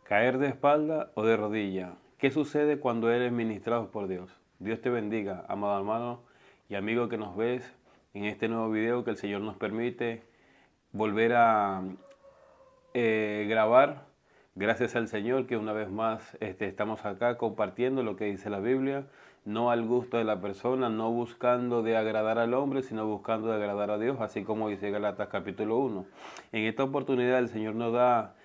Caer de espalda o de rodilla. ¿Qué sucede cuando eres ministrado por Dios? Dios te bendiga, amado hermano y amigo que nos ves en este nuevo video que el Señor nos permite volver a grabar. Gracias al Señor que una vez más estamos acá compartiendo lo que dice la Biblia, no al gusto de la persona, no buscando de agradar al hombre, sino buscando de agradar a Dios, así como dice Galatas capítulo 1. En esta oportunidad el Señor nos da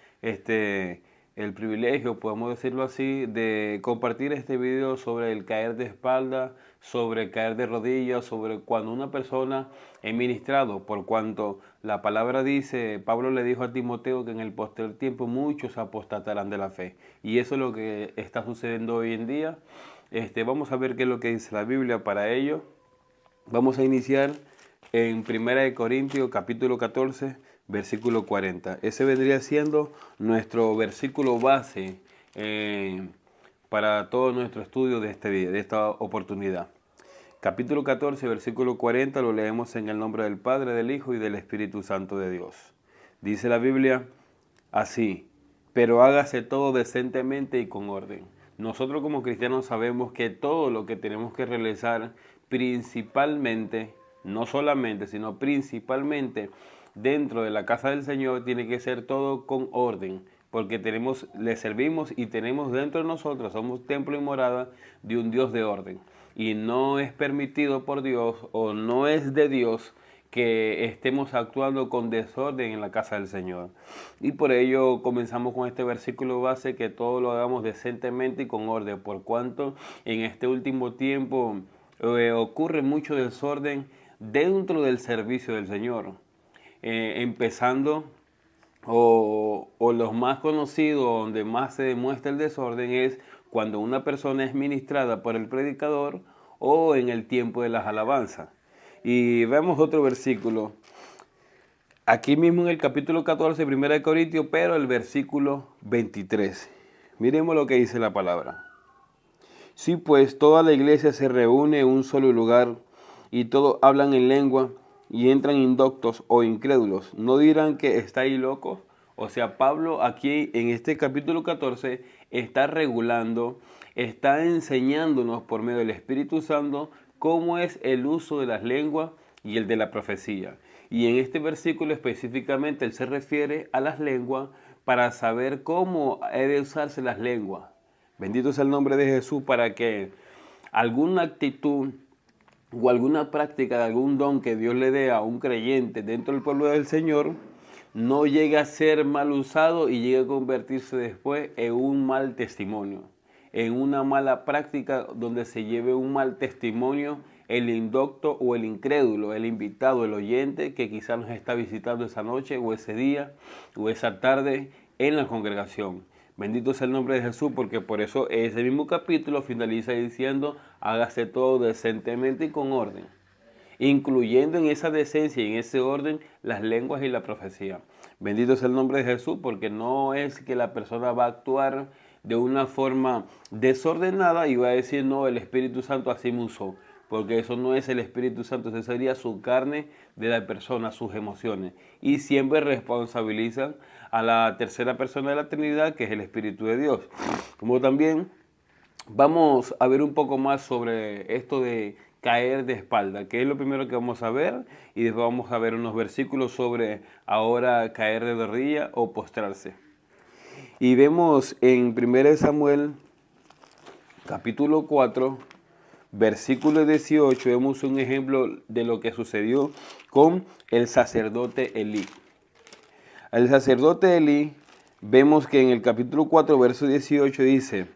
el privilegio, podemos decirlo así, de compartir este video sobre el caer de espalda, sobre caer de rodillas, sobre cuando una persona es ministrado, por cuanto la palabra dice, Pablo le dijo a Timoteo que en el posterior tiempo muchos apostatarán de la fe. Y eso es lo que está sucediendo hoy en día. Vamos a ver qué es lo que dice la Biblia para ello. Vamos a iniciar en 1 Corintios capítulo 14, versículo 40. Ese vendría siendo nuestro versículo base para todo nuestro estudio de esta oportunidad. Capítulo 14, versículo 40, lo leemos en el nombre del Padre, del Hijo y del Espíritu Santo de Dios. Dice la Biblia así: pero hágase todo decentemente y con orden. Nosotros como cristianos sabemos que todo lo que tenemos que realizar principalmente, no solamente, sino principalmente dentro de la casa del Señor tiene que ser todo con orden, porque le servimos y tenemos dentro de nosotros, somos templo y morada de un Dios de orden. Y no es permitido por Dios o no es de Dios que estemos actuando con desorden en la casa del Señor. Y por ello comenzamos con este versículo base, que todo lo hagamos decentemente y con orden, por cuanto en este último tiempo ocurre mucho desorden dentro del servicio del Señor. Empezando o los más conocidos, donde más se demuestra el desorden, es cuando una persona es ministrada por el predicador o en el tiempo de las alabanzas. Y vemos otro versículo, aquí mismo en el capítulo 14, 1 Corintios, pero el versículo 23. Miremos lo que dice la palabra. Sí, pues toda la iglesia se reúne en un solo lugar y todos hablan en lengua y entran indoctos o incrédulos. ¿No dirán que estáis locos? O sea, Pablo aquí en este capítulo 14 está regulando, está enseñándonos por medio del Espíritu Santo cómo es el uso de las lenguas y el de la profecía. Y en este versículo específicamente él se refiere a las lenguas para saber cómo he de usarse las lenguas. Bendito sea el nombre de Jesús, para que alguna actitud o alguna práctica de algún don que Dios le dé a un creyente dentro del pueblo del Señor no llegue a ser mal usado y llegue a convertirse después en un mal testimonio, en una mala práctica donde se lleve un mal testimonio el indocto o el incrédulo, el invitado, el oyente que quizás nos está visitando esa noche o ese día o esa tarde en la congregación. Bendito sea el nombre de Jesús, porque por eso ese mismo capítulo finaliza diciendo: hágase todo decentemente y con orden, incluyendo en esa decencia y en ese orden las lenguas y la profecía. Bendito sea el nombre de Jesús, porque no es que la persona va a actuar de una forma desordenada y va a decir: no, el Espíritu Santo así me usó, porque eso no es el Espíritu Santo, eso sería su carne de la persona, sus emociones. Y siempre responsabilizan a la tercera persona de la Trinidad, que es el Espíritu de Dios. Como también vamos a ver un poco más sobre esto de caer de espalda, que es lo primero que vamos a ver, y después vamos a ver unos versículos sobre ahora caer de rodilla o postrarse. Y vemos en 1 Samuel capítulo 4, versículo 18, vemos un ejemplo de lo que sucedió con el sacerdote Elí. El sacerdote Elí, vemos que en el capítulo 4, verso 18 dice: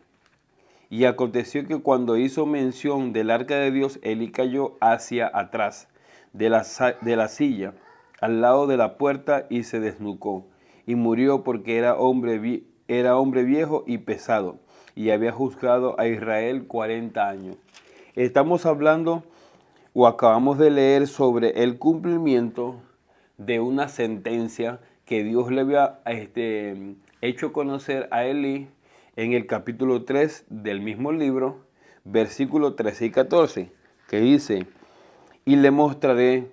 y aconteció que cuando hizo mención del arca de Dios, Elí cayó hacia atrás de la silla, al lado de la puerta, y se desnucó, y murió porque era hombre viejo y pesado, y había juzgado a Israel 40 años. Estamos hablando o acabamos de leer sobre el cumplimiento de una sentencia que Dios le había hecho conocer a Elí en el capítulo 3 del mismo libro, versículos 13 y 14, que dice: y le mostraré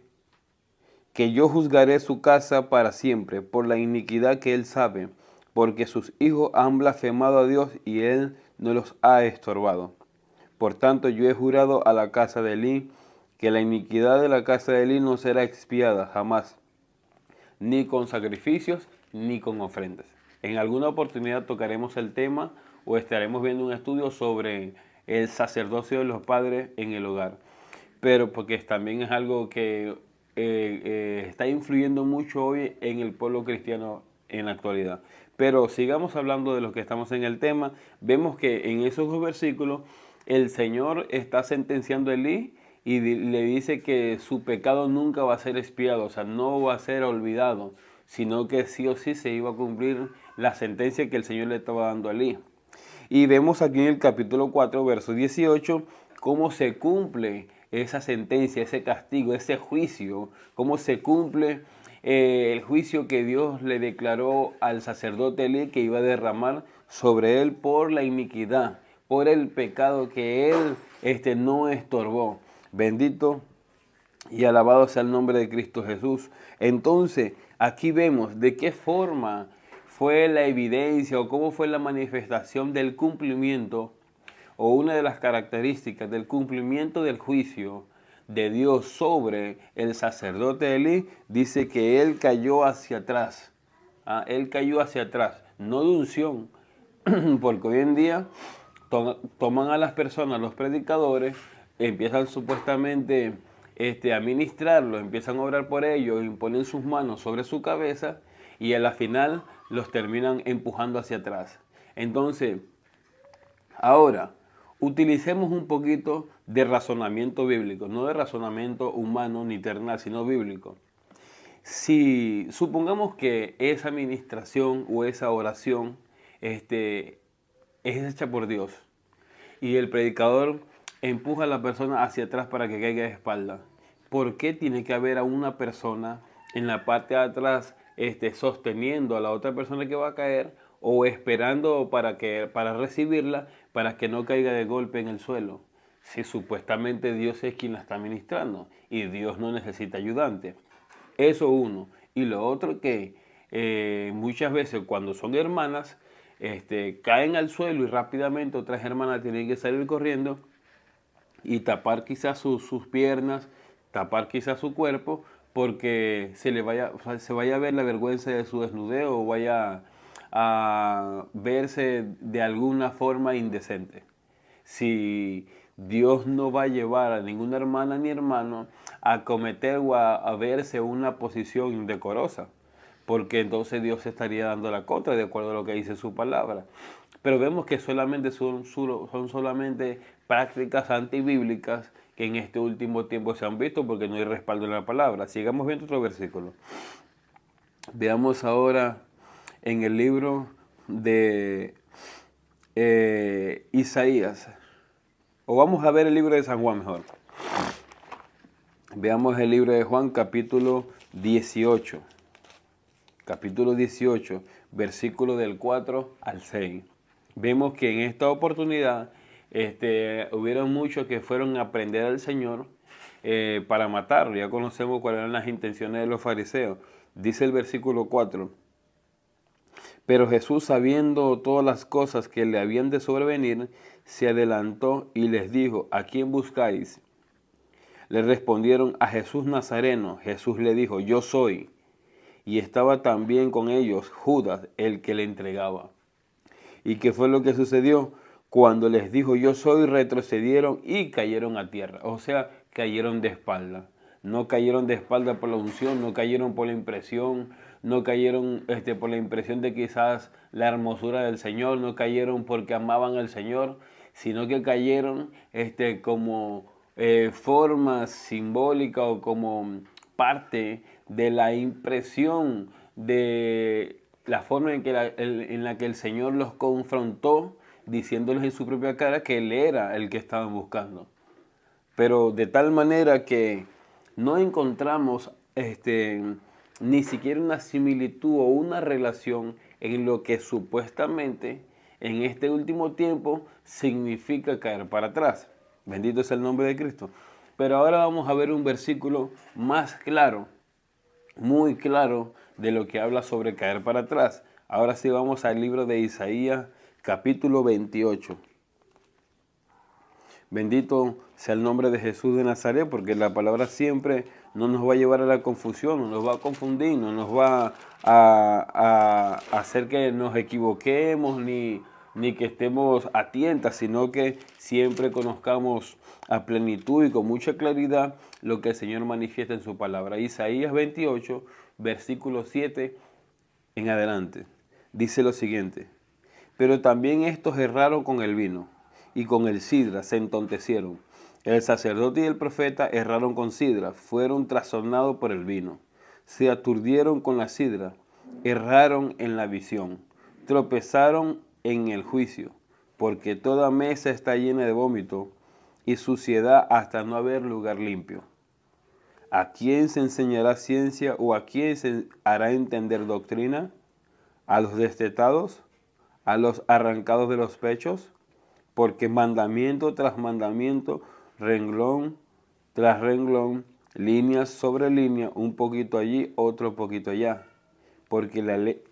que yo juzgaré su casa para siempre por la iniquidad que él sabe, porque sus hijos han blasfemado a Dios y Él no los ha estorbado. Por tanto, yo he jurado a la casa de Elí que la iniquidad de la casa de Elí no será expiada jamás, ni con sacrificios, ni con ofrendas. En alguna oportunidad tocaremos el tema o estaremos viendo un estudio sobre el sacerdocio de los padres en el hogar. Pero porque también es algo que está influyendo mucho hoy en el pueblo cristiano en la actualidad. Pero sigamos hablando de lo que estamos en el tema. Vemos que en esos dos versículos el Señor está sentenciando a Elí y le dice que su pecado nunca va a ser expiado, o sea, no va a ser olvidado, sino que sí o sí se iba a cumplir la sentencia que el Señor le estaba dando a Elí. Y vemos aquí en el capítulo 4, verso 18, cómo se cumple esa sentencia, ese castigo, ese juicio, cómo se cumple el juicio que Dios le declaró al sacerdote Elí que iba a derramar sobre él por la iniquidad, por el pecado que él no estorbó. Bendito y alabado sea el nombre de Cristo Jesús. Entonces, aquí vemos de qué forma fue la evidencia o cómo fue la manifestación del cumplimiento o una de las características del cumplimiento del juicio de Dios sobre el sacerdote Elí. Dice que él cayó hacia atrás. Él cayó hacia atrás, no de unción, porque hoy en día toman a las personas, los predicadores, empiezan supuestamente a ministrarlo, empiezan a orar por ellos, imponen sus manos sobre su cabeza y a la final los terminan empujando hacia atrás. Entonces, ahora, utilicemos un poquito de razonamiento bíblico, no de razonamiento humano ni terrenal, sino bíblico. Si supongamos que esa administración o esa oración es hecha por Dios y el predicador empuja a la persona hacia atrás para que caiga de espalda, ¿por qué tiene que haber a una persona en la parte de atrás sosteniendo a la otra persona que va a caer o esperando para recibirla para que no caiga de golpe en el suelo? Si supuestamente Dios es quien la está ministrando y Dios no necesita ayudante. Eso uno. Y lo otro que muchas veces cuando son hermanas, caen al suelo y rápidamente otras hermanas tienen que salir corriendo y tapar quizás sus piernas, tapar quizás su cuerpo, porque se vaya a ver la vergüenza de su desnudez o vaya a verse de alguna forma indecente. Si Dios no va a llevar a ninguna hermana ni hermano a cometer o a verse una posición indecorosa, porque entonces Dios estaría dando la contra de acuerdo a lo que dice su palabra. Pero vemos que solamente son solamente prácticas antibíblicas que en este último tiempo se han visto porque no hay respaldo en la palabra. Sigamos viendo otro versículo. Veamos ahora en el libro de Isaías. O vamos a ver el libro de San Juan mejor. Veamos el libro de Juan capítulo 18. Capítulo 18, versículo del 4 al 6. Vemos que en esta oportunidad hubieron muchos que fueron a aprender al Señor para matarlo. Ya conocemos cuáles eran las intenciones de los fariseos. Dice el versículo 4. Pero Jesús, sabiendo todas las cosas que le habían de sobrevenir, se adelantó y les dijo: ¿a quién buscáis? Le respondieron: a Jesús Nazareno. Jesús le dijo: yo soy. Y estaba también con ellos Judas, el que le entregaba. ¿Y qué fue lo que sucedió? Cuando les dijo yo soy, retrocedieron y cayeron a tierra. O sea, cayeron de espalda. No cayeron de espalda por la unción, no cayeron por la impresión, no cayeron por la impresión de quizás la hermosura del Señor, no cayeron porque amaban al Señor, sino que cayeron como forma simbólica o como parte de la impresión de la forma en la que el Señor los confrontó, diciéndoles en su propia cara que Él era el que estaban buscando. Pero de tal manera que no encontramos ni siquiera una similitud o una relación en lo que supuestamente en este último tiempo significa caer para atrás. Bendito es el nombre de Cristo. Pero ahora vamos a ver un versículo más claro, muy claro, de lo que habla sobre caer para atrás. Ahora sí vamos al libro de Isaías, capítulo 28. Bendito sea el nombre de Jesús de Nazaret, porque la palabra siempre no nos va a llevar a la confusión, no nos va a confundir, no nos va a hacer que nos equivoquemos ni que estemos a tientas, sino que siempre conozcamos a plenitud y con mucha claridad lo que el Señor manifiesta en su palabra. Isaías 28, versículo 7 en adelante, dice lo siguiente: pero también estos erraron con el vino, y con el sidra se entontecieron. El sacerdote y el profeta erraron con sidra, fueron trastornados por el vino. Se aturdieron con la sidra, erraron en la visión, tropezaron en el juicio, porque toda mesa está llena de vómito y suciedad hasta no haber lugar limpio. ¿A quién se enseñará ciencia o a quién se hará entender doctrina? ¿A los destetados? ¿A los arrancados de los pechos? Porque mandamiento tras mandamiento, renglón tras renglón, línea sobre línea, un poquito allí, otro poquito allá. Porque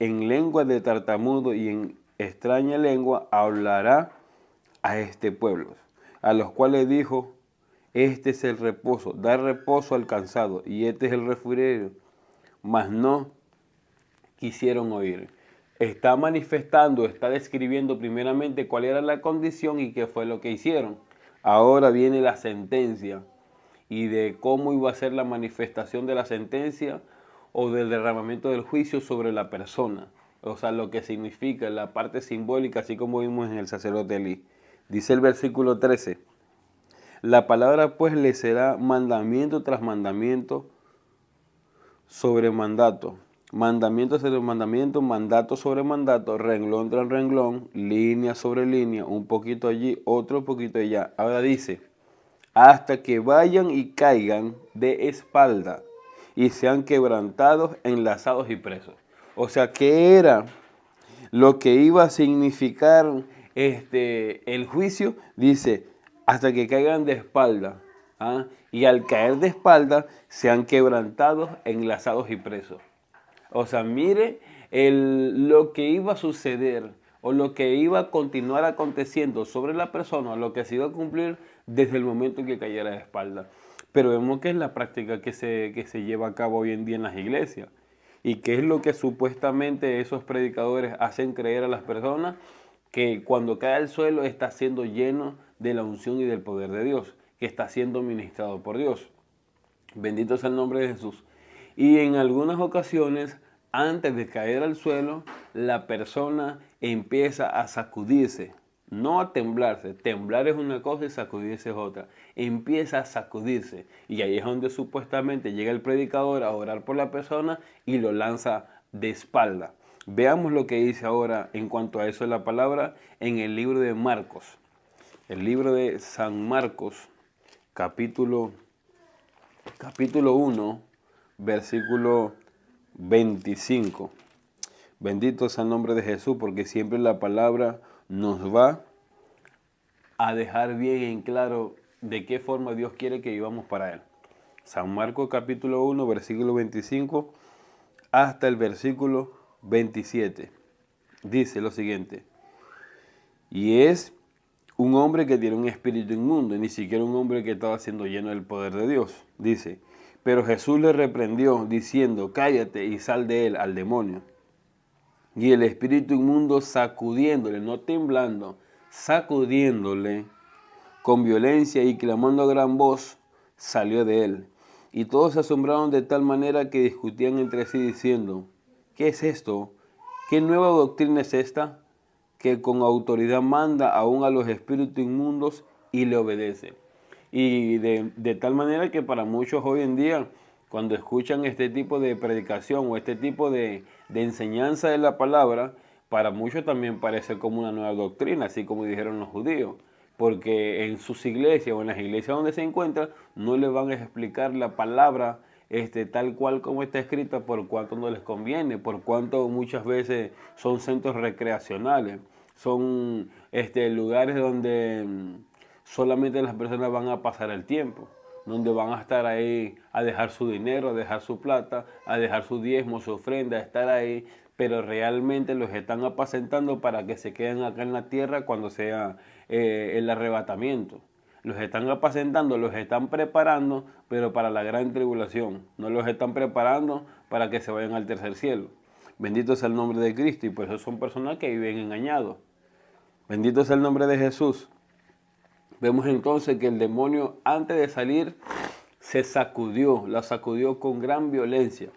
en lengua de tartamudo y en extraña lengua hablará a este pueblo, a los cuales dijo: este es el reposo, dar reposo al cansado, y este es el refrigerio. Mas no quisieron oír. Está manifestando, está describiendo primeramente cuál era la condición y qué fue lo que hicieron. Ahora viene la sentencia y de cómo iba a ser la manifestación de la sentencia o del derramamiento del juicio sobre la persona. O sea, lo que significa la parte simbólica, así como vimos en el sacerdote Elí. Dice el versículo 13: la palabra pues le será mandamiento tras mandamiento sobre mandato, mandamiento sobre mandamiento, mandato sobre mandato, renglón tras renglón, línea sobre línea, un poquito allí, otro poquito allá. Ahora dice: hasta que vayan y caigan de espalda y sean quebrantados, enlazados y presos. O sea, ¿qué era lo que iba a significar el juicio? Dice: hasta que caigan de espalda. ¿Ah? Y al caer de espalda sean quebrantados, enlazados y presos. O sea, mire lo que iba a suceder o lo que iba a continuar aconteciendo sobre la persona, lo que se iba a cumplir desde el momento en que cayera de espalda. Pero vemos que es la práctica que se lleva a cabo hoy en día en las iglesias. Y que es lo que supuestamente esos predicadores hacen creer a las personas, que cuando cae al suelo está siendo lleno de la unción y del poder de Dios, que está siendo ministrado por Dios. Bendito sea el nombre de Jesús. Y en algunas ocasiones, antes de caer al suelo, la persona empieza a sacudirse, no a temblarse. Temblar es una cosa y sacudirse es otra. Empieza a sacudirse. Y ahí es donde supuestamente llega el predicador a orar por la persona y lo lanza de espalda. Veamos lo que dice ahora en cuanto a eso la palabra en el libro de Marcos. El libro de San Marcos, capítulo 1, versículo 25. Bendito sea el nombre de Jesús, porque siempre la palabra nos va a dejar bien en claro de qué forma Dios quiere que vivamos para Él. San Marcos capítulo 1, versículo 25 hasta el versículo 27. Dice lo siguiente: y es un hombre que tiene un espíritu inmundo, ni siquiera un hombre que estaba siendo lleno del poder de Dios. Dice: pero Jesús le reprendió diciendo: cállate y sal de él, al demonio. Y el espíritu inmundo, sacudiéndole, no temblando, sacudiéndole con violencia y clamando a gran voz, salió de él. Y todos se asombraron de tal manera que discutían entre sí diciendo: ¿qué es esto? ¿Qué nueva doctrina es esta? Que con autoridad manda aún a los espíritus inmundos y le obedece. Y de tal manera que para muchos hoy en día, cuando escuchan este tipo de predicación o este tipo de enseñanza de la palabra, para muchos también parece como una nueva doctrina, así como dijeron los judíos, porque en sus iglesias o en las iglesias donde se encuentran no les van a explicar la palabra tal cual como está escrita, por cuanto no les conviene, por cuanto muchas veces son centros recreacionales, son lugares donde solamente las personas van a pasar el tiempo. donde van a estar ahí a dejar su dinero, a dejar su plata, a dejar su diezmo, su ofrenda, a estar ahí, pero realmente los están apacentando para que se queden acá en la tierra cuando sea el arrebatamiento. Los están apacentando, los están preparando, pero para la gran tribulación. No los están preparando para que se vayan al tercer cielo. Bendito sea el nombre de Cristo, y por eso son personas que viven engañados. Bendito sea el nombre de Jesús. Vemos entonces que el demonio, antes de salir, se sacudió, la sacudió con gran violencia.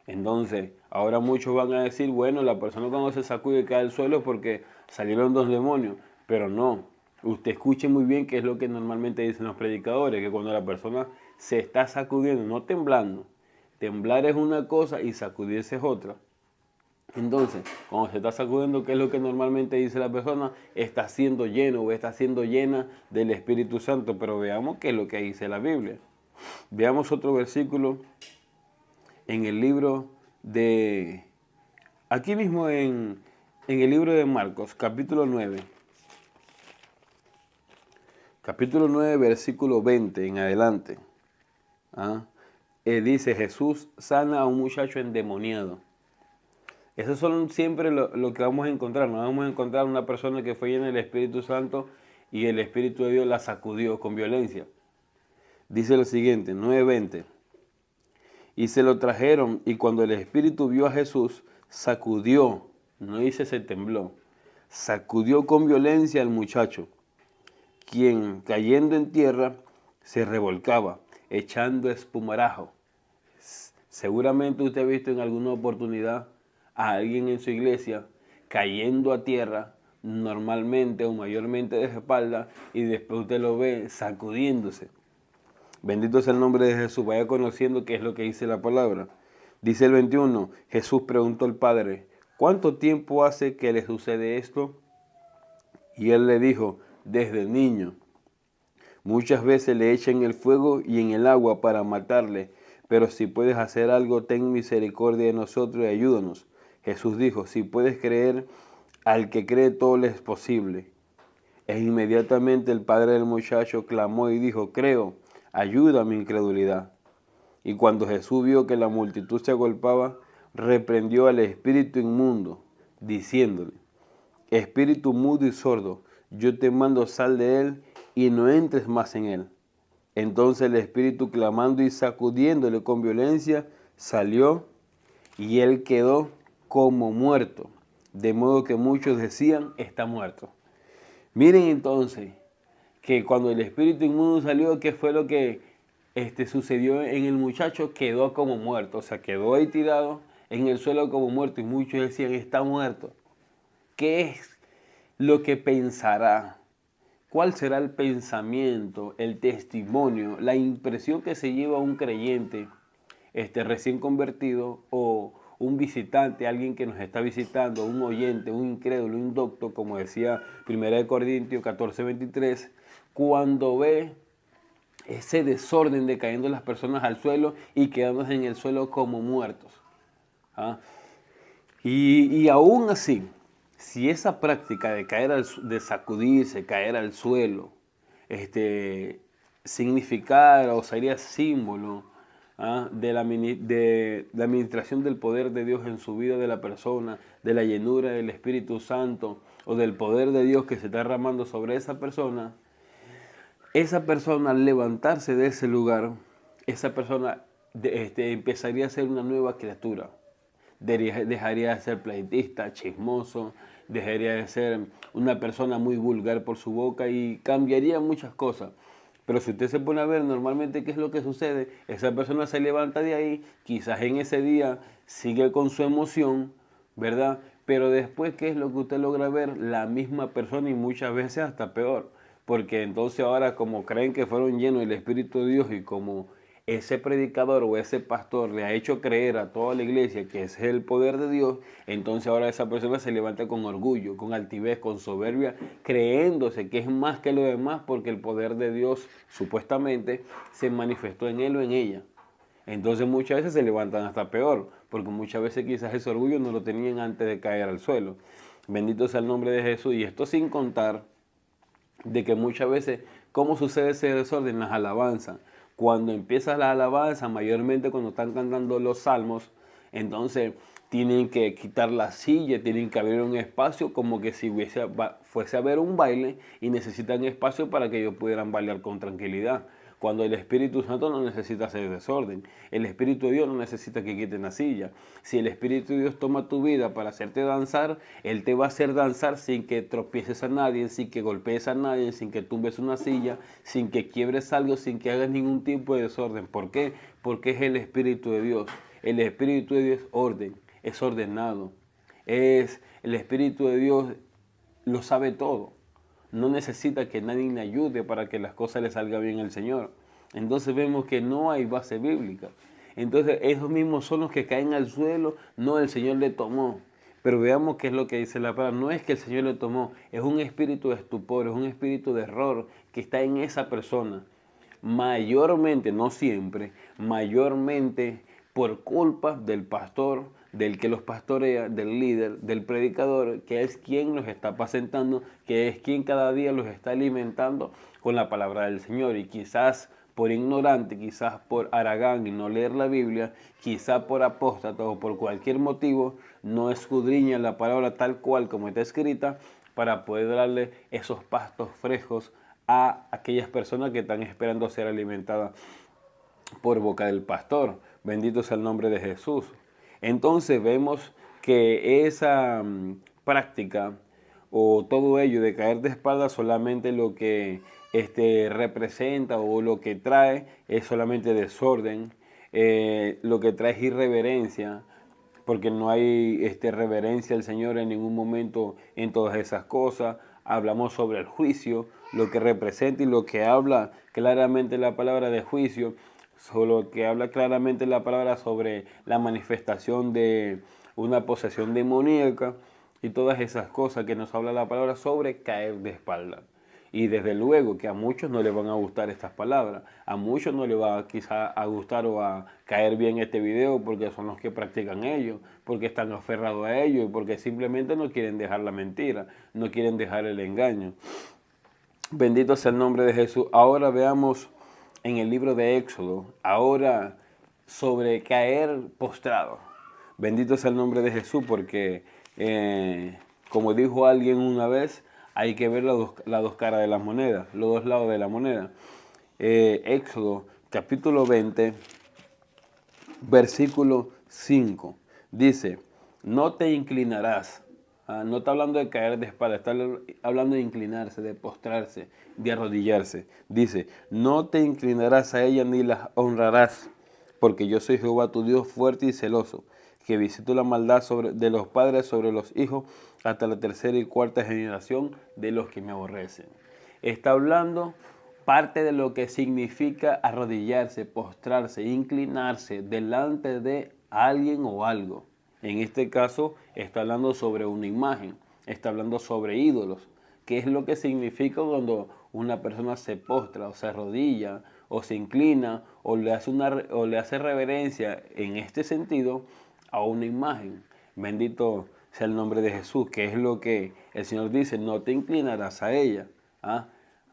Entonces, ahora muchos van a decir, bueno, la persona cuando se sacude cae al suelo porque salieron dos demonios. Pero no, usted escuche muy bien qué es lo que normalmente dicen los predicadores, que cuando la persona se está sacudiendo, no temblando, temblar es una cosa y sacudirse es otra. Entonces, cuando se está sacudiendo, ¿qué es lo que normalmente dice la persona? Está siendo lleno o está siendo llena del Espíritu Santo. Pero veamos qué es lo que dice la Biblia. Veamos otro versículo en el libro de... Aquí mismo en el libro de Marcos, capítulo 9. Capítulo 9, versículo 20 en adelante. Dice, Jesús sana a un muchacho endemoniado. Eso son siempre lo que vamos a encontrar. No vamos a encontrar una persona que fue llena del Espíritu Santo y el Espíritu de Dios la sacudió con violencia. Dice lo siguiente, 9:20. Y se lo trajeron, y cuando el Espíritu vio a Jesús, sacudió, no dice se tembló, sacudió con violencia al muchacho, quien cayendo en tierra se revolcaba, echando espumarajo. Seguramente usted ha visto en alguna oportunidad a alguien en su iglesia cayendo a tierra, normalmente o mayormente de espalda, y después usted lo ve sacudiéndose. Bendito sea el nombre de Jesús. Vaya conociendo qué es lo que dice la palabra. Dice el 21, Jesús preguntó al Padre, ¿cuánto tiempo hace que le sucede esto? Y él le dijo, desde niño. Muchas veces le echan el fuego y en el agua para matarle, pero si puedes hacer algo, ten misericordia de nosotros y ayúdanos. Jesús dijo, si puedes creer, al que cree todo le es posible. E inmediatamente el padre del muchacho clamó y dijo, creo, ayuda a mi incredulidad. Y cuando Jesús vio que la multitud se agolpaba, reprendió al espíritu inmundo, diciéndole, espíritu mudo y sordo, yo te mando sal de él y no entres más en él. Entonces el espíritu, clamando y sacudiéndole con violencia, salió y él quedó como muerto, de modo que muchos decían, está muerto. Miren entonces que cuando el espíritu inmundo salió, ¿qué fue lo que sucedió en el muchacho? Quedó como muerto, o sea, quedó ahí tirado en el suelo como muerto y muchos decían, está muerto. ¿Qué es lo que pensará? ¿Cuál será el pensamiento, el testimonio, la impresión que se lleva un creyente recién convertido o un visitante, alguien que nos está visitando, un oyente, un incrédulo, un docto, como decía 1 Corintios 14:23, cuando ve ese desorden de cayendo las personas al suelo y quedándose en el suelo como muertos? Y aún así, si esa práctica de de sacudirse, caer al suelo, significara o sería símbolo de la administración del poder de Dios en su vida de la persona, de la llenura del Espíritu Santo o del poder de Dios que se está derramando sobre esa persona al levantarse de ese lugar, esa persona empezaría a ser una nueva criatura. Dejaría de ser pleitista, chismoso, dejaría de ser una persona muy vulgar por su boca y cambiaría muchas cosas. Pero si usted se pone a ver normalmente qué es lo que sucede, esa persona se levanta de ahí, quizás en ese día sigue con su emoción, ¿verdad? Pero después, ¿qué es lo que usted logra ver? La misma persona y muchas veces hasta peor. Porque entonces ahora, como creen que fueron llenos del Espíritu de Dios y como ese predicador o ese pastor le ha hecho creer a toda la iglesia que ese es el poder de Dios, entonces ahora esa persona se levanta con orgullo, con altivez, con soberbia, creyéndose que es más que lo demás porque el poder de Dios supuestamente se manifestó en él o en ella. Entonces muchas veces se levantan hasta peor, porque muchas veces quizás ese orgullo no lo tenían antes de caer al suelo. Bendito sea el nombre de Jesús. Y esto sin contar de que muchas veces, ¿cómo sucede ese desorden? Las alabanzas. Cuando empieza la alabanza, mayormente cuando están cantando los salmos, entonces tienen que quitar la silla, tienen que abrir un espacio como que si fuese a haber un baile y necesitan espacio para que ellos pudieran bailar con tranquilidad. Cuando el Espíritu Santo no necesita hacer desorden. El Espíritu de Dios no necesita que quiten la silla. Si el Espíritu de Dios toma tu vida para hacerte danzar, Él te va a hacer danzar sin que tropieces a nadie, sin que golpees a nadie, sin que tumbes una silla, sin que quiebres algo, sin que hagas ningún tipo de desorden. ¿Por qué? Porque es el Espíritu de Dios. El Espíritu de Dios es orden, es ordenado. El Espíritu de Dios lo sabe todo. No necesita que nadie le ayude para que las cosas le salgan bien al Señor. Entonces vemos que no hay base bíblica. Entonces esos mismos son los que caen al suelo. No, el Señor le tomó. Pero veamos qué es lo que dice la palabra. No es que el Señor le tomó, es un espíritu de estupor, es un espíritu de error que está en esa persona. Mayormente, no siempre, mayormente por culpa del pastor, del que los pastorea, del líder, del predicador, que es quien los está apacentando, que es quien cada día los está alimentando con la palabra del Señor. Y quizás por ignorante, quizás por haragán y no leer la Biblia, quizás por apóstata o por cualquier motivo, no escudriña la palabra tal cual como está escrita para poder darle esos pastos frescos a aquellas personas que están esperando ser alimentadas por boca del pastor. Bendito sea el nombre de Jesús. Entonces vemos que esa práctica o todo ello de caer de espaldas solamente lo que representa o lo que trae es solamente desorden, lo que trae es irreverencia, porque no hay reverencia al Señor en ningún momento en todas esas cosas. Hablamos sobre el juicio, lo que representa y lo que habla claramente la palabra de juicio, solo que habla claramente la palabra sobre la manifestación de una posesión demoníaca y todas esas cosas que nos habla la palabra sobre caer de espalda. Y desde luego que a muchos no les van a gustar estas palabras, a muchos no les va quizá a gustar o a caer bien este video porque son los que practican ellos, porque están aferrados a ellos y porque simplemente no quieren dejar la mentira, no quieren dejar el engaño. Bendito sea el nombre de Jesús. Ahora veamos en el libro de Éxodo, ahora sobre caer postrado. Bendito sea el nombre de Jesús porque, como dijo alguien una vez, hay que ver las dos caras de la moneda, los dos lados de la moneda. Éxodo capítulo 20, versículo 5, dice, no te inclinarás. No está hablando de caer de espalda, está hablando de inclinarse, de postrarse, de arrodillarse. Dice, no te inclinarás a ella ni las honrarás, porque yo soy Jehová tu Dios fuerte y celoso, que visito la maldad de los padres sobre los hijos hasta la tercera y cuarta generación de los que me aborrecen. Está hablando parte de lo que significa arrodillarse, postrarse, inclinarse delante de alguien o algo. En este caso está hablando sobre una imagen, está hablando sobre ídolos. ¿Qué es lo que significa cuando una persona se postra o se arrodilla o se inclina o le hace reverencia en este sentido a una imagen? Bendito sea el nombre de Jesús, que es lo que el Señor dice, no te inclinarás a ella.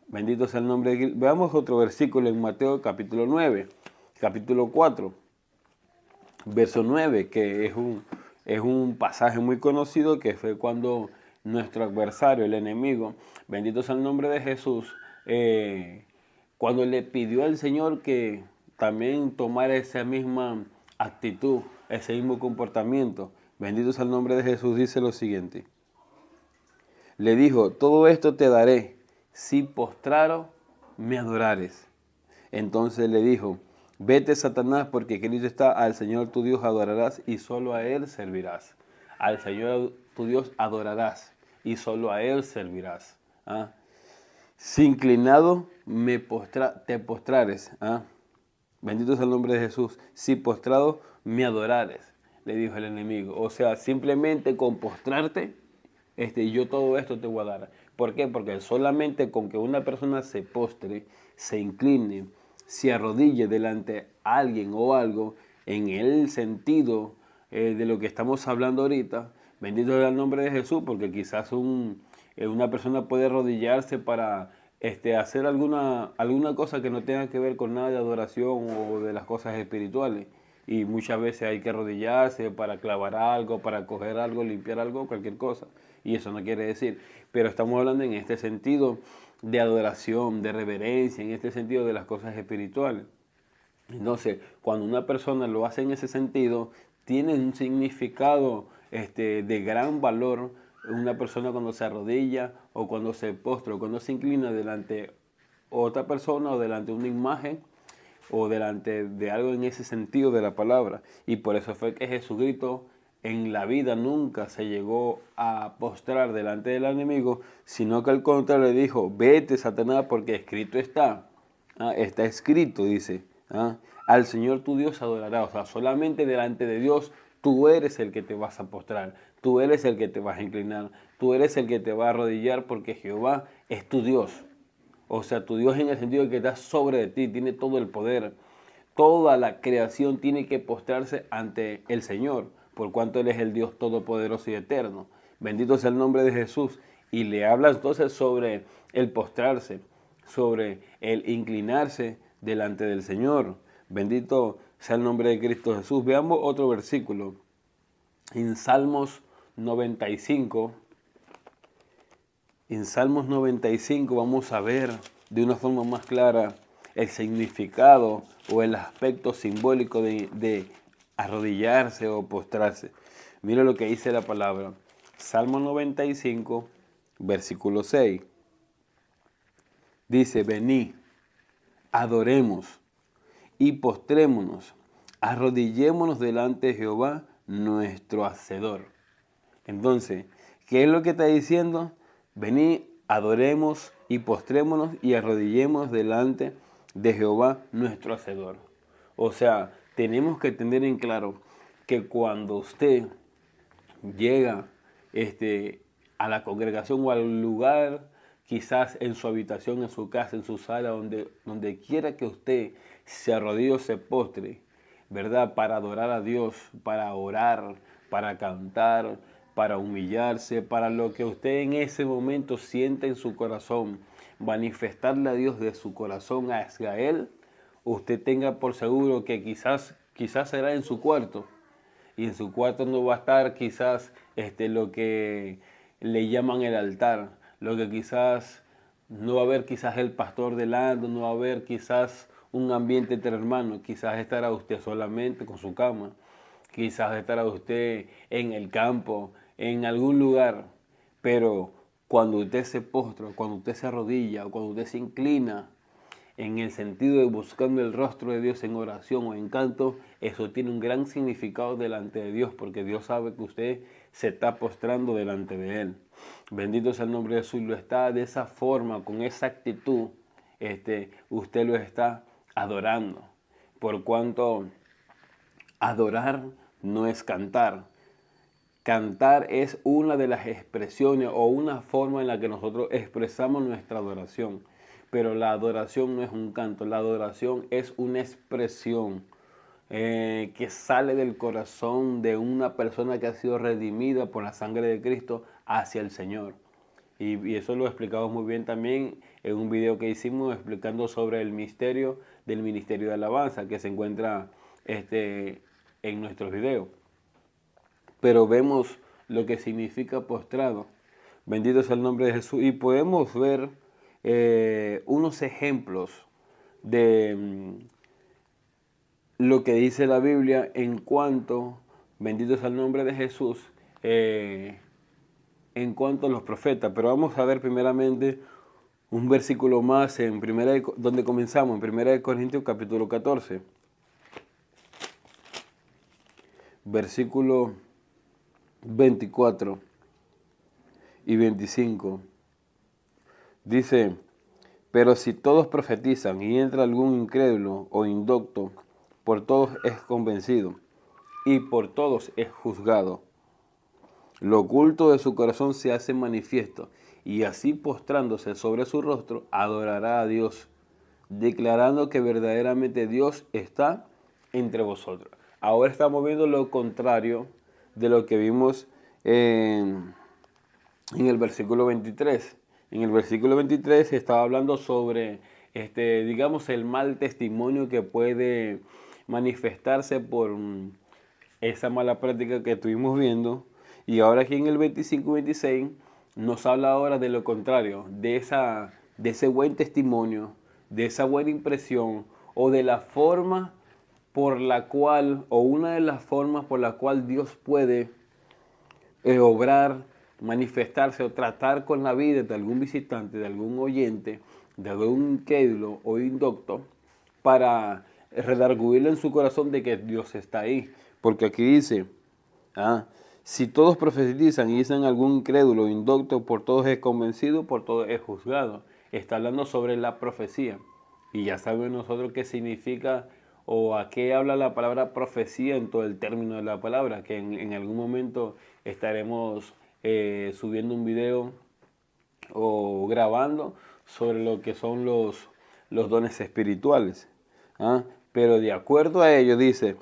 Bendito sea el nombre de Dios. Veamos otro versículo en Mateo capítulo 9, capítulo 4, verso 9, que es un pasaje muy conocido que fue cuando nuestro adversario, el enemigo, bendito sea el nombre de Jesús, cuando le pidió al Señor que también tomara esa misma actitud, ese mismo comportamiento. Bendito sea el nombre de Jesús, dice lo siguiente. Le dijo, todo esto te daré si postraro me adorares. Entonces le dijo, vete Satanás, porque escrito está, al Señor tu Dios adorarás y solo a Él servirás. Al Señor tu Dios adorarás y solo a Él servirás. Si inclinado te postrares. Bendito es el nombre de Jesús. Si postrado me adorares, le dijo el enemigo. O sea, simplemente con postrarte, yo todo esto te voy a dar. ¿Por qué? Porque solamente con que una persona se postre, se incline, se arrodille delante de alguien o algo, en el sentido de lo que estamos hablando ahorita, bendito sea el nombre de Jesús, porque quizás una persona puede arrodillarse para hacer alguna cosa que no tenga que ver con nada de adoración o de las cosas espirituales. Y muchas veces hay que arrodillarse para clavar algo, para coger algo, limpiar algo, cualquier cosa. Y eso no quiere decir. Pero estamos hablando en este sentido de adoración, de reverencia, en este sentido de las cosas espirituales. Entonces, cuando una persona lo hace en ese sentido, tiene un significado de gran valor. Una persona cuando se arrodilla o cuando se postra o cuando se inclina delante de otra persona o delante de una imagen o delante de algo en ese sentido de la palabra. Y por eso fue que Jesucristo en la vida nunca se llegó a postrar delante del enemigo, sino que al contrario le dijo, vete Satanás porque escrito está. Está escrito, dice, al Señor tu Dios adorará. O sea, solamente delante de Dios tú eres el que te vas a postrar, tú eres el que te vas a inclinar, tú eres el que te va a arrodillar porque Jehová es tu Dios. O sea, tu Dios en el sentido de que está sobre de ti, tiene todo el poder. Toda la creación tiene que postrarse ante el Señor, por cuanto Él es el Dios todopoderoso y eterno. Bendito sea el nombre de Jesús. Y le habla entonces sobre el postrarse, sobre el inclinarse delante del Señor. Bendito sea el nombre de Cristo Jesús. Veamos otro versículo. En Salmos 95. En Salmos 95 vamos a ver de una forma más clara el significado o el aspecto simbólico de arrodillarse o postrarse. Mira lo que dice la palabra. Salmo 95, versículo 6. Dice, venid, adoremos y postrémonos, arrodillémonos delante de Jehová, nuestro Hacedor. Entonces, ¿qué es lo que está diciendo? Venid, adoremos y postrémonos y arrodillémonos delante de Jehová, nuestro Hacedor. O sea, tenemos que tener en claro que cuando usted llega a la congregación o al lugar, quizás en su habitación, en su casa, en su sala, donde quiera que usted se arrodille o se postre, ¿verdad? Para adorar a Dios, para orar, para cantar, para humillarse, para lo que usted en ese momento siente en su corazón, manifestarle a Dios de su corazón hacia Él, usted tenga por seguro que quizás será en su cuarto, y en su cuarto no va a estar quizás lo que le llaman el altar, lo que quizás no va a haber quizás el pastor delante, no va a haber quizás un ambiente entre hermanos, quizás estará usted solamente con su cama, quizás estará usted en el campo, en algún lugar, pero cuando usted se postra, cuando usted se arrodilla, cuando usted se inclina, en el sentido de buscando el rostro de Dios en oración o en canto, eso tiene un gran significado delante de Dios, porque Dios sabe que usted se está postrando delante de Él. Bendito sea el nombre de Jesús, lo está de esa forma, con esa actitud, usted lo está adorando. Por cuanto adorar no es cantar. Cantar es una de las expresiones o una forma en la que nosotros expresamos nuestra adoración. Pero la adoración no es un canto, la adoración es una expresión que sale del corazón de una persona que ha sido redimida por la sangre de Cristo hacia el Señor. Y eso lo explicamos muy bien también en un video que hicimos explicando sobre el misterio del ministerio de alabanza que se encuentra en nuestros videos. Pero vemos lo que significa postrado. Bendito sea el nombre de Jesús. Y podemos ver unos ejemplos de lo que dice la Biblia en cuanto, bendito sea el nombre de Jesús, en cuanto a los profetas. Pero vamos a ver primeramente un versículo más en donde comenzamos, en 1 Corintios capítulo 14. Versículo 24 y 25. Dice, pero si todos profetizan y entra algún incrédulo o indocto, por todos es convencido y por todos es juzgado. Lo oculto de su corazón se hace manifiesto, y así postrándose sobre su rostro, adorará a Dios, declarando que verdaderamente Dios está entre vosotros. Ahora estamos viendo lo contrario de lo que vimos en el versículo 23. En el versículo 23 se estaba hablando sobre, digamos, el mal testimonio que puede manifestarse por esa mala práctica que estuvimos viendo. Y ahora aquí en el 25 y 26 nos habla ahora de lo contrario, de ese buen testimonio, de esa buena impresión o de la forma por la cual, o una de las formas por la cual Dios puede obrar, manifestarse o tratar con la vida de algún visitante, de algún oyente, de algún incrédulo o indocto, para redarguirle en su corazón de que Dios está ahí. Porque aquí dice, si todos profetizan y dicen algún incrédulo o indocto, por todos es convencido, por todos es juzgado. Está hablando sobre la profecía. Y ya sabemos nosotros qué significa o a qué habla la palabra profecía en todo el término de la palabra, que en algún momento estaremos subiendo un video o grabando sobre lo que son los dones espirituales. Pero de acuerdo a ello dice,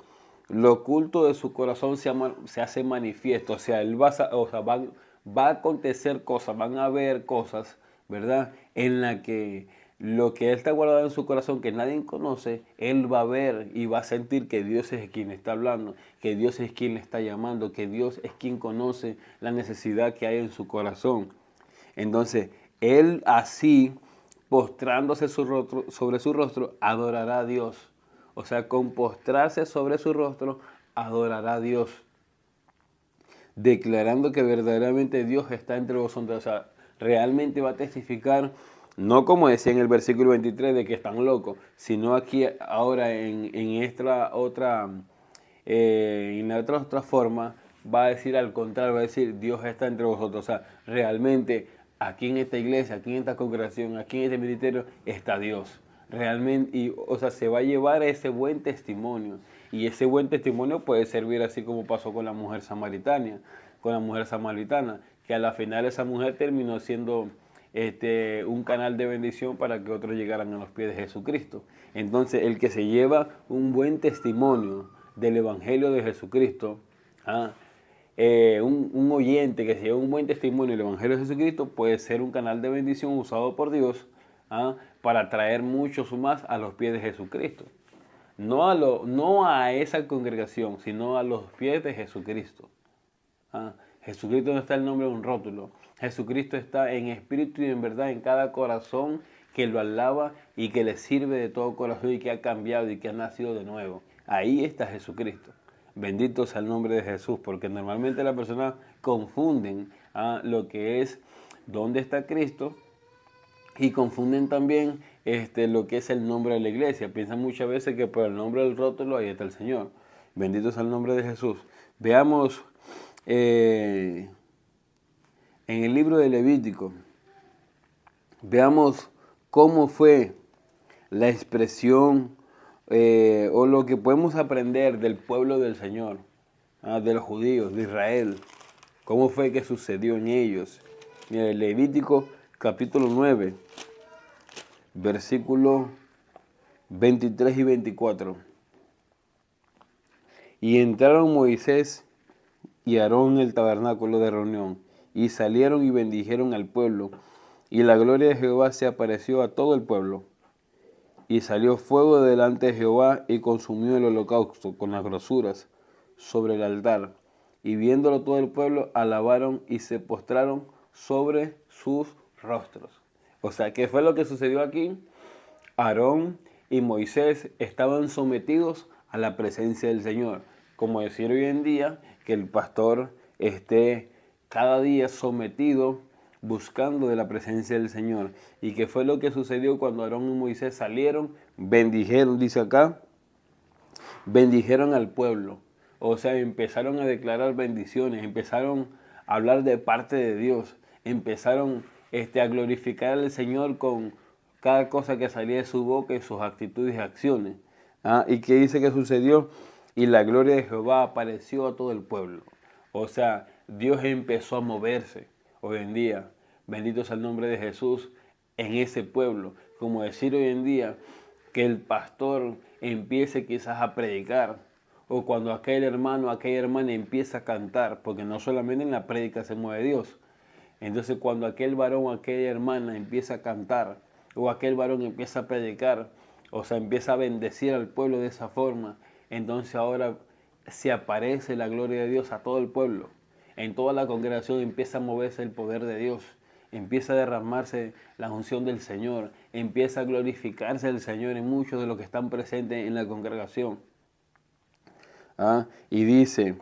lo oculto de su corazón se hace manifiesto, o sea, va a acontecer cosas, van a haber cosas, ¿verdad? En la que lo que él está guardado en su corazón, que nadie conoce, él va a ver y va a sentir que Dios es quien está hablando, que Dios es quien le está llamando, que Dios es quien conoce la necesidad que hay en su corazón. Entonces, él así, postrándose sobre su rostro, adorará a Dios. O sea, con postrarse sobre su rostro, adorará a Dios, declarando que verdaderamente Dios está entre vosotros. O sea, realmente va a testificar, no como decía en el versículo 23 de que están locos, sino aquí ahora en esta otra, en la otra forma, va a decir al contrario, va a decir Dios está entre vosotros. O sea, realmente aquí en esta iglesia, aquí en esta congregación, aquí en este ministerio está Dios. Realmente, y, o sea, se va a llevar ese buen testimonio. Y ese buen testimonio puede servir así como pasó con la mujer samaritana, que a la final esa mujer terminó siendo un canal de bendición para que otros llegaran a los pies de Jesucristo. Entonces, el que se lleva un buen testimonio del Evangelio de Jesucristo, un oyente que se lleva un buen testimonio del Evangelio de Jesucristo puede ser un canal de bendición usado por Dios para traer muchos más a los pies de Jesucristo. No a esa congregación, sino a los pies de Jesucristo. Jesucristo no está el nombre de un rótulo. Jesucristo está en espíritu y en verdad en cada corazón que lo alaba y que le sirve de todo corazón y que ha cambiado y que ha nacido de nuevo. Ahí está Jesucristo. Bendito sea el nombre de Jesús, porque normalmente las personas confunden lo que es dónde está Cristo y confunden también lo que es el nombre de la iglesia. Piensan muchas veces que por el nombre del rótulo ahí está el Señor. Bendito sea el nombre de Jesús. Veamos en el libro de Levítico, veamos cómo fue la expresión o lo que podemos aprender del pueblo del Señor, de los judíos, de Israel. ¿Cómo fue que sucedió en ellos? Mira, Levítico capítulo 9, versículos 23 y 24. Y entraron Moisés y Aarón en el tabernáculo de reunión, y salieron y bendijeron al pueblo, y la gloria de Jehová se apareció a todo el pueblo. Y salió fuego de delante de Jehová y consumió el holocausto con las grosuras sobre el altar. Y viéndolo todo el pueblo, alabaron y se postraron sobre sus rostros. O sea, ¿qué fue lo que sucedió aquí? Aarón y Moisés estaban sometidos a la presencia del Señor. Como decir hoy en día que el pastor esté cada día sometido buscando de la presencia del Señor. ¿Y qué fue lo que sucedió cuando Aarón y Moisés salieron? Bendijeron, dice acá, bendijeron al pueblo. O sea, empezaron a declarar bendiciones, empezaron a hablar de parte de Dios, empezaron a glorificar al Señor con cada cosa que salía de su boca y sus actitudes y acciones. ¿Y qué dice que sucedió? Y la gloria de Jehová apareció a todo el pueblo. O sea, Dios empezó a moverse hoy en día. Bendito sea el nombre de Jesús en ese pueblo. Como decir hoy en día que el pastor empiece quizás a predicar, o cuando aquel hermano, aquella hermana empieza a cantar, porque no solamente en la prédica se mueve Dios. Entonces cuando aquel varón o aquella hermana empieza a cantar, o aquel varón empieza a predicar, o sea, empieza a bendecir al pueblo de esa forma, entonces ahora se aparece la gloria de Dios a todo el pueblo. En toda la congregación empieza a moverse el poder de Dios, empieza a derramarse la unción del Señor, empieza a glorificarse el Señor en muchos de los que están presentes en la congregación. Y dice,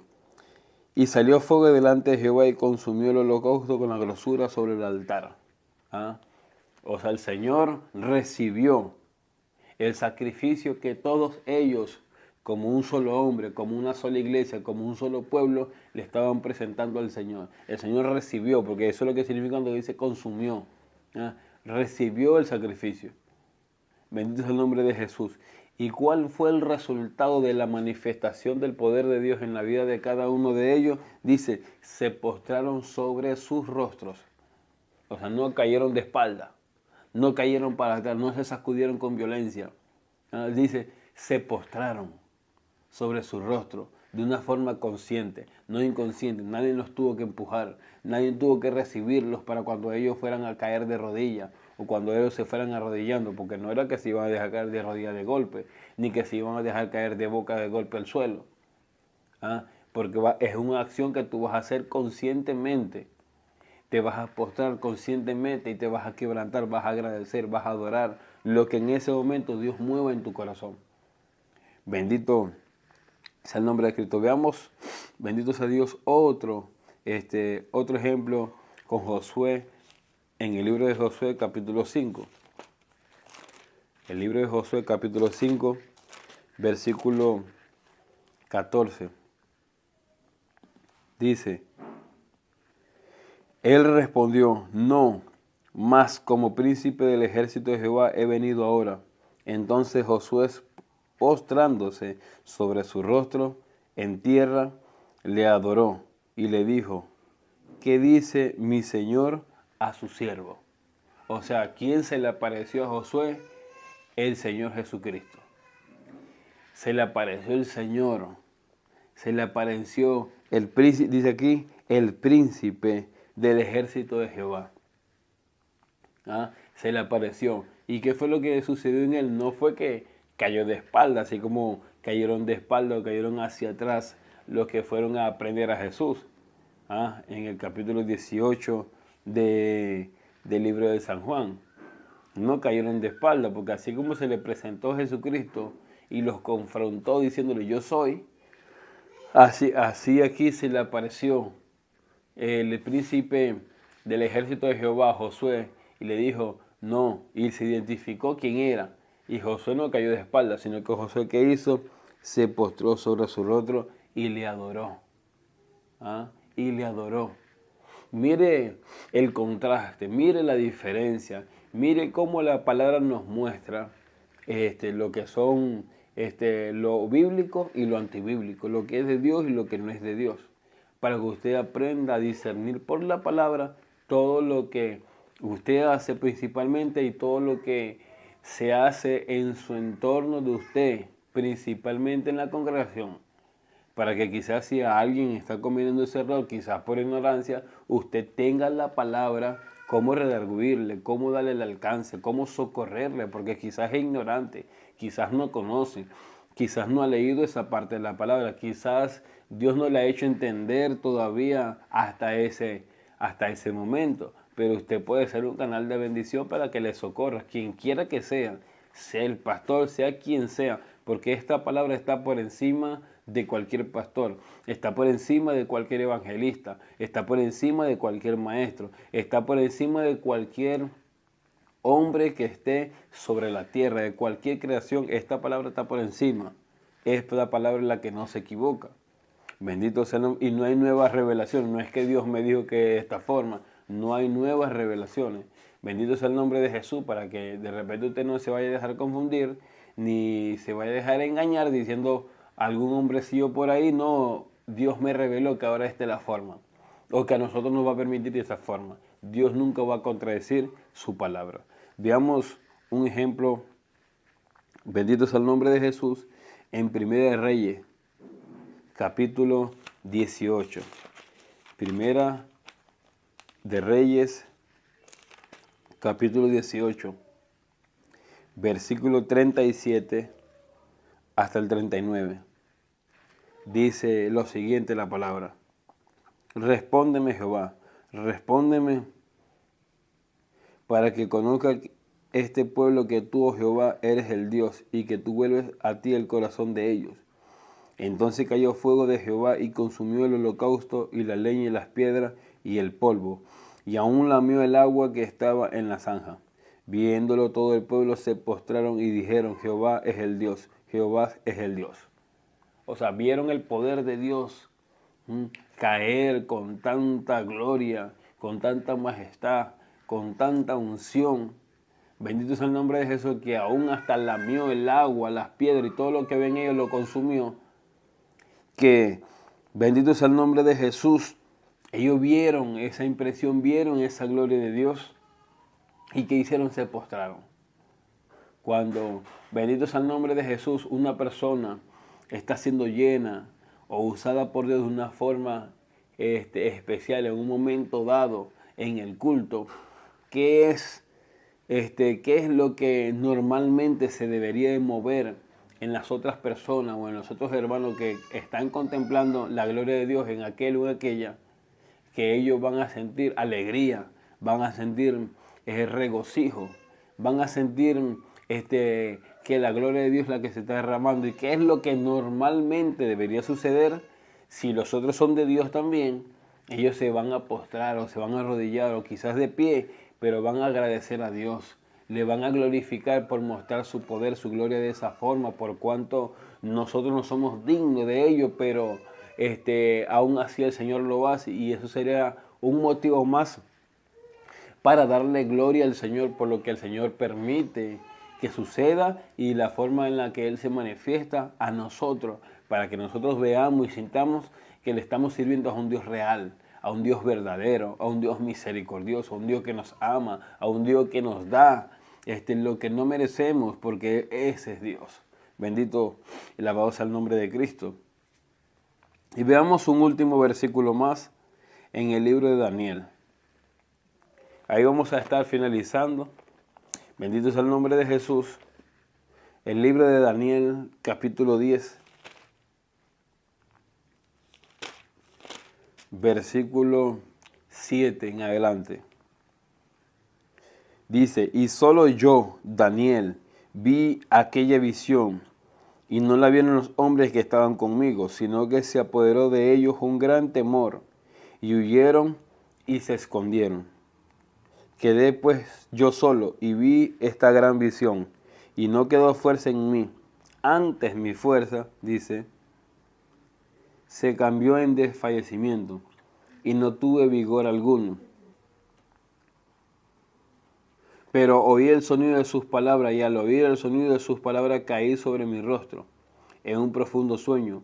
y salió fuego delante de Jehová y consumió el holocausto con la grosura sobre el altar. O sea, el Señor recibió el sacrificio que todos ellos, como un solo hombre, como una sola iglesia, como un solo pueblo, le estaban presentando al Señor. El Señor recibió, porque eso es lo que significa cuando dice consumió. Recibió el sacrificio. Bendito es el nombre de Jesús. ¿Y cuál fue el resultado de la manifestación del poder de Dios en la vida de cada uno de ellos? Dice, se postraron sobre sus rostros. O sea, no cayeron de espalda, no cayeron para atrás, no se sacudieron con violencia. Dice, se postraron sobre su rostro de una forma consciente, no inconsciente. Nadie los tuvo que empujar, nadie tuvo que recibirlos para cuando ellos fueran a caer de rodillas o cuando ellos se fueran arrodillando, porque no era que se iban a dejar caer de rodillas de golpe, ni que se iban a dejar caer de boca de golpe al suelo. Porque es una acción que tú vas a hacer conscientemente. Te vas a postrar conscientemente y te vas a quebrantar, vas a agradecer, vas a adorar lo que en ese momento Dios mueva en tu corazón. Bendito sea el nombre de Cristo. Veamos, bendito sea Dios, otro ejemplo con Josué en el libro de Josué capítulo 5. El libro de Josué capítulo 5, versículo 14. Dice, él respondió, no, mas como príncipe del ejército de Jehová he venido ahora. Entonces Josué, postrándose sobre su rostro en tierra, le adoró y le dijo, ¿qué dice mi señor a su siervo? O sea, ¿quién se le apareció a Josué? El Señor Jesucristo. Se le apareció el Señor. Se le apareció el príncipe, dice aquí, el príncipe del ejército de Jehová. Se le apareció. ¿Y qué fue lo que sucedió en él? No fue que cayó de espalda, así como cayeron de espalda o cayeron hacia atrás los que fueron a aprender a Jesús. En el capítulo 18 del libro de San Juan. No cayeron de espalda, porque así como se le presentó Jesucristo y los confrontó diciéndole yo soy, así aquí se le apareció el príncipe del ejército de Jehová, Josué, y le dijo, no, y se identificó quién era. Y Josué no cayó de espaldas, sino que Josué, ¿qué hizo? Se postró sobre su rostro y le adoró. Y le adoró. Mire el contraste, mire la diferencia, mire cómo la palabra nos muestra lo que son lo bíblico y lo antibíblico, lo que es de Dios y lo que no es de Dios, para que usted aprenda a discernir por la palabra todo lo que usted hace principalmente y todo lo que se hace en su entorno de usted, principalmente en la congregación. Para que quizás si a alguien está cometiendo ese error, quizás por ignorancia, usted tenga la palabra, cómo redarguirle, cómo darle el alcance, cómo socorrerle, porque quizás es ignorante, quizás no conoce, quizás no ha leído esa parte de la palabra, quizás Dios no le ha hecho entender todavía hasta ese momento, pero usted puede ser un canal de bendición para que le socorra, quien quiera que sea el pastor, sea quien sea, porque esta palabra está por encima de cualquier pastor, está por encima de cualquier evangelista, está por encima de cualquier maestro, está por encima de cualquier hombre que esté sobre la tierra, de cualquier creación. Esta palabra está por encima. Es la palabra en la que no se equivoca. Bendito sea el nombre. Y no hay nuevas revelaciones. No es que Dios me dijo que de esta forma. No hay nuevas revelaciones. Bendito sea el nombre de Jesús, para que de repente usted no se vaya a dejar confundir, ni se vaya a dejar engañar diciendo algún hombrecillo por ahí, no, Dios me reveló que ahora esta es la forma, o que a nosotros nos va a permitir esa forma. Dios nunca va a contradecir su palabra. Veamos un ejemplo, bendito sea el nombre de Jesús, en Primera de Reyes, capítulo 18. Primera de Reyes, capítulo 18, versículo 37 hasta el 39. Dice lo siguiente la palabra: respóndeme, Jehová, respóndeme, para que conozca este pueblo que tú, oh Jehová, eres el Dios, y que tú vuelves a ti el corazón de ellos. Entonces cayó fuego de Jehová y consumió el holocausto y la leña y las piedras y el polvo, y aún lamió el agua que estaba en la zanja. Viéndolo todo el pueblo se postraron y dijeron: Jehová es el Dios, Jehová es el Dios. O sea, vieron el poder de Dios caer con tanta gloria, con tanta majestad, con tanta unción. Bendito es el nombre de Jesús, que aún hasta lamió el agua, las piedras y todo lo que ven ellos lo consumió. Que bendito es el nombre de Jesús. Ellos vieron esa impresión, vieron esa gloria de Dios. ¿Y qué hicieron? Se postraron. Cuando, bendito es el nombre de Jesús, una persona está siendo llena o usada por Dios de una forma especial en un momento dado en el culto, ¿qué es lo que normalmente se debería de mover en las otras personas o en los otros hermanos que están contemplando la gloria de Dios en aquel o en aquella? Que ellos van a sentir alegría, van a sentir regocijo, van a sentir que la gloria de Dios es la que se está derramando. ¿Y qué es lo que normalmente debería suceder? Si los otros son de Dios también, ellos se van a postrar o se van a arrodillar o quizás de pie, pero van a agradecer a Dios. Le van a glorificar por mostrar su poder, su gloria de esa forma, por cuanto nosotros no somos dignos de ello, pero aún así el Señor lo hace, y eso sería un motivo más para darle gloria al Señor por lo que el Señor permite que suceda y la forma en la que Él se manifiesta a nosotros, para que nosotros veamos y sintamos que le estamos sirviendo a un Dios real, a un Dios verdadero, a un Dios misericordioso, a un Dios que nos ama, a un Dios que nos da lo que no merecemos, porque ese es Dios. Bendito y alabado sea el nombre de Cristo. Y veamos un último versículo más en el libro de Daniel. Ahí vamos a estar finalizando. Bendito es el nombre de Jesús. El libro de Daniel, capítulo 10, versículo 7 en adelante. Dice: y solo yo, Daniel, vi aquella visión, y no la vieron los hombres que estaban conmigo, sino que se apoderó de ellos un gran temor, y huyeron y se escondieron. Quedé pues yo solo y vi esta gran visión, y no quedó fuerza en mí. Antes mi fuerza, dice, se cambió en desfallecimiento, y no tuve vigor alguno. Pero oí el sonido de sus palabras, y al oír el sonido de sus palabras caí sobre mi rostro, en un profundo sueño,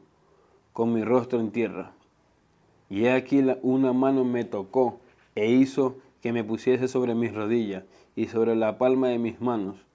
con mi rostro en tierra. Y he aquí una mano me tocó, e hizo que me pusiese sobre mis rodillas, y sobre la palma de mis manos.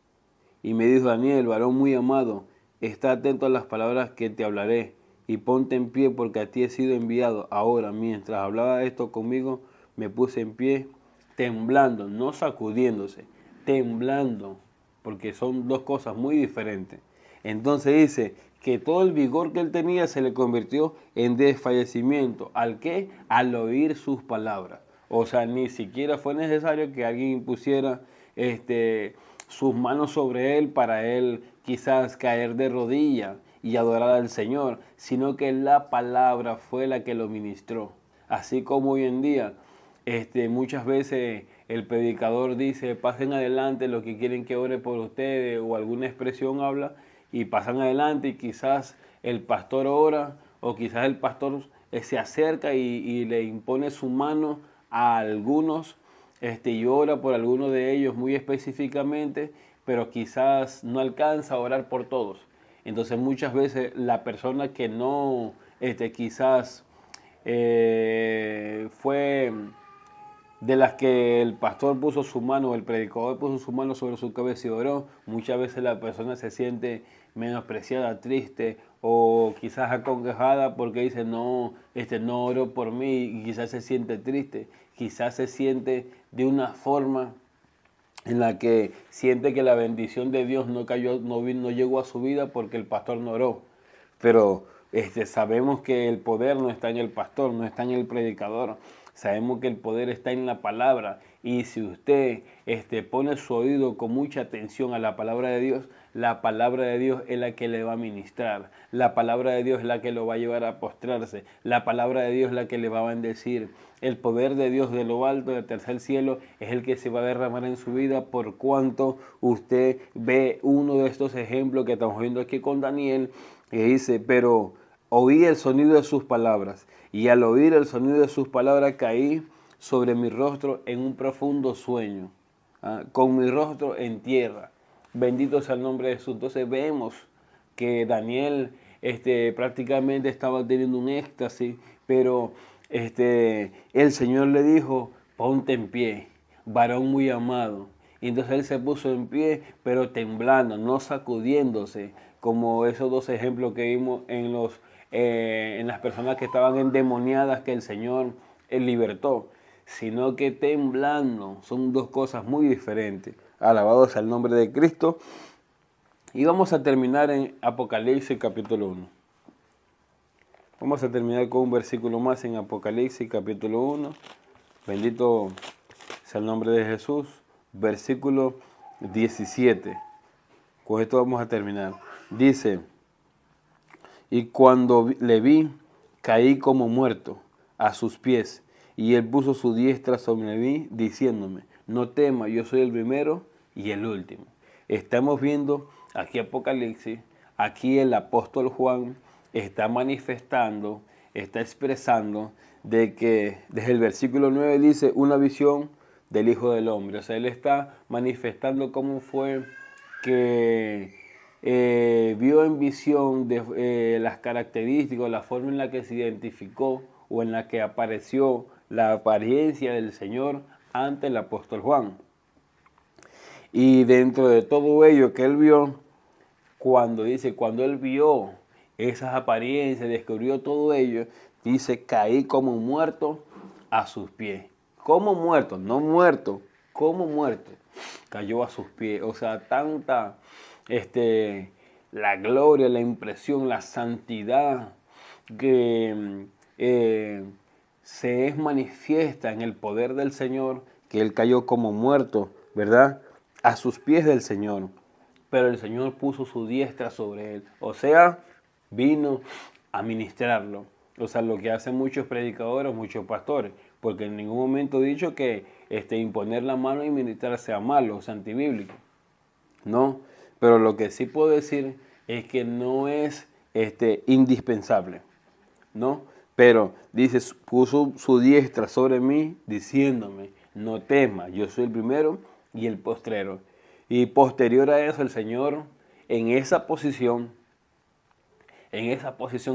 Y me dijo: Daniel, varón muy amado, está atento a las palabras que te hablaré, y ponte en pie, porque a ti he sido enviado. Ahora, mientras hablaba esto conmigo, me puse en pie, temblando, no sacudiéndose, temblando, porque son dos cosas muy diferentes. Entonces dice que todo el vigor que él tenía se le convirtió en desfallecimiento. ¿Al qué? Al oír sus palabras. O sea, ni siquiera fue necesario que alguien impusiera sus manos sobre él para él quizás caer de rodillas y adorar al Señor, sino que la palabra fue la que lo ministró. Así como hoy en día, muchas veces el predicador dice: pasen adelante los que quieren que ore por ustedes, o alguna expresión habla, y pasan adelante, y quizás el pastor ora, o quizás el pastor se acerca y le impone su mano a algunos, y ora por algunos de ellos muy específicamente, pero quizás no alcanza a orar por todos. Entonces muchas veces la persona que no, quizás fue de las que el pastor puso su mano, el predicador puso su mano sobre su cabeza y oró, muchas veces la persona se siente menospreciada, triste o quizás acongojada porque dice, no, no oró por mí, y quizás se siente triste, quizás se siente de una forma en la que siente que la bendición de Dios no cayó, no llegó a su vida porque el pastor no oró. Pero sabemos que el poder no está en el pastor, no está en el predicador. Sabemos que el poder está en la palabra. Y si usted pone su oído con mucha atención a la palabra de Dios, la palabra de Dios es la que le va a ministrar. La palabra de Dios es la que lo va a llevar a postrarse. La palabra de Dios es la que le va a bendecir. El poder de Dios de lo alto, del tercer cielo, es el que se va a derramar en su vida por cuanto usted ve uno de estos ejemplos que estamos viendo aquí con Daniel, que dice, pero oí el sonido de sus palabras, y al oír el sonido de sus palabras caí sobre mi rostro en un profundo sueño, con mi rostro en tierra. Bendito sea el nombre de Jesús. Entonces vemos que Daniel prácticamente estaba teniendo un éxtasis, pero el Señor le dijo, ponte en pie, varón muy amado. Y entonces él se puso en pie, pero temblando, no sacudiéndose, como esos dos ejemplos que vimos en las personas que estaban endemoniadas que el Señor libertó, sino que temblando. Son dos cosas muy diferentes. Alabado sea el nombre de Cristo. Y vamos a terminar en Apocalipsis capítulo 1. Vamos a terminar con un versículo más en Apocalipsis capítulo 1. Bendito sea el nombre de Jesús. Versículo 17. Con esto vamos a terminar. Dice, y cuando le vi, caí como muerto a sus pies. Y él puso su diestra sobre mí, diciéndome, no temas, yo soy el primero y el último. Estamos viendo aquí Apocalipsis, aquí el apóstol Juan está manifestando, está expresando de que desde el versículo 9 dice una visión del Hijo del Hombre. O sea, él está manifestando cómo fue que vio en visión de, las características, la forma en la que se identificó o en la que apareció la apariencia del Señor ante el apóstol Juan. Y dentro de todo ello que él vio, cuando él vio esas apariencias, descubrió todo ello, dice, caí como muerto a sus pies. Como muerto, no muerto, como muerto. Cayó a sus pies. O sea, tanta la gloria, la impresión, la santidad que se es manifiesta en el poder del Señor, que él cayó como muerto, ¿verdad? A sus pies del Señor. Pero el Señor puso su diestra sobre él. O sea, vino a ministrarlo. O sea, lo que hacen muchos predicadores, muchos pastores. Porque en ningún momento he dicho que imponer la mano y ministrar sea malo, o sea, antibíblico. No, pero lo que sí puedo decir es que no es indispensable, ¿no? Pero dice, puso su diestra sobre mí diciéndome, no temas, yo soy el primero y el postrero. Y posterior a eso el Señor en esa posición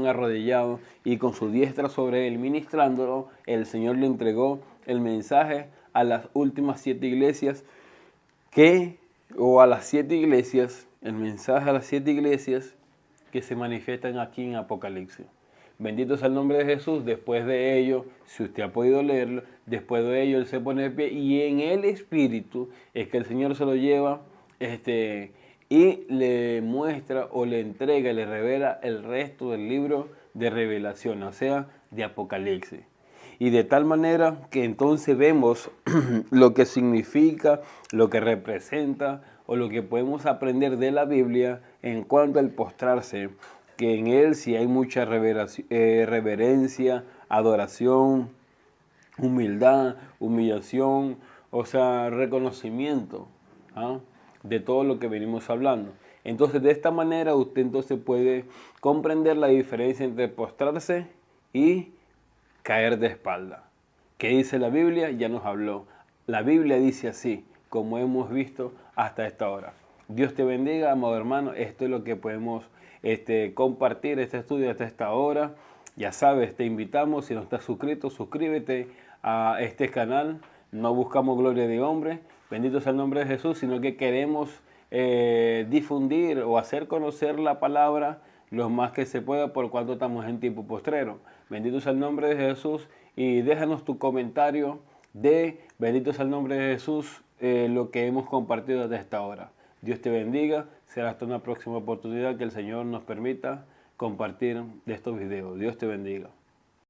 arrodillado y con su diestra sobre él ministrándolo, el Señor le entregó el mensaje a las últimas 7 iglesias el mensaje a las 7 iglesias que se manifiestan aquí en Apocalipsis. Bendito sea el nombre de Jesús. Después de ello, si usted ha podido leerlo, después de ello él se pone de pie y en el Espíritu es que el Señor se lo lleva y le muestra o le entrega, le revela el resto del libro de revelación, o sea, de Apocalipsis. Y de tal manera que entonces vemos lo que significa, lo que representa o lo que podemos aprender de la Biblia en cuanto al postrarse, que en él sí hay mucha reverencia, adoración, humildad, humillación, o sea, reconocimiento de todo lo que venimos hablando. Entonces, de esta manera usted entonces puede comprender la diferencia entre postrarse y caer de espalda. ¿Qué dice la Biblia? Ya nos habló. La Biblia dice así, como hemos visto hasta esta hora. Dios te bendiga, amado hermano. Esto es lo que podemos compartir, este estudio hasta esta hora. Ya sabes, te invitamos, si no estás suscrito, suscríbete a este canal No buscamos gloria de hombre, bendito sea el nombre de Jesús, sino que queremos difundir o hacer conocer la palabra lo más que se pueda, por cuanto estamos en tiempo postrero. Bendito sea el nombre de Jesús, y déjanos tu comentario de bendito sea el nombre de Jesús, lo que hemos compartido desde esta hora. Dios te bendiga. Será hasta una próxima oportunidad que el Señor nos permita compartir de estos videos. Dios te bendiga.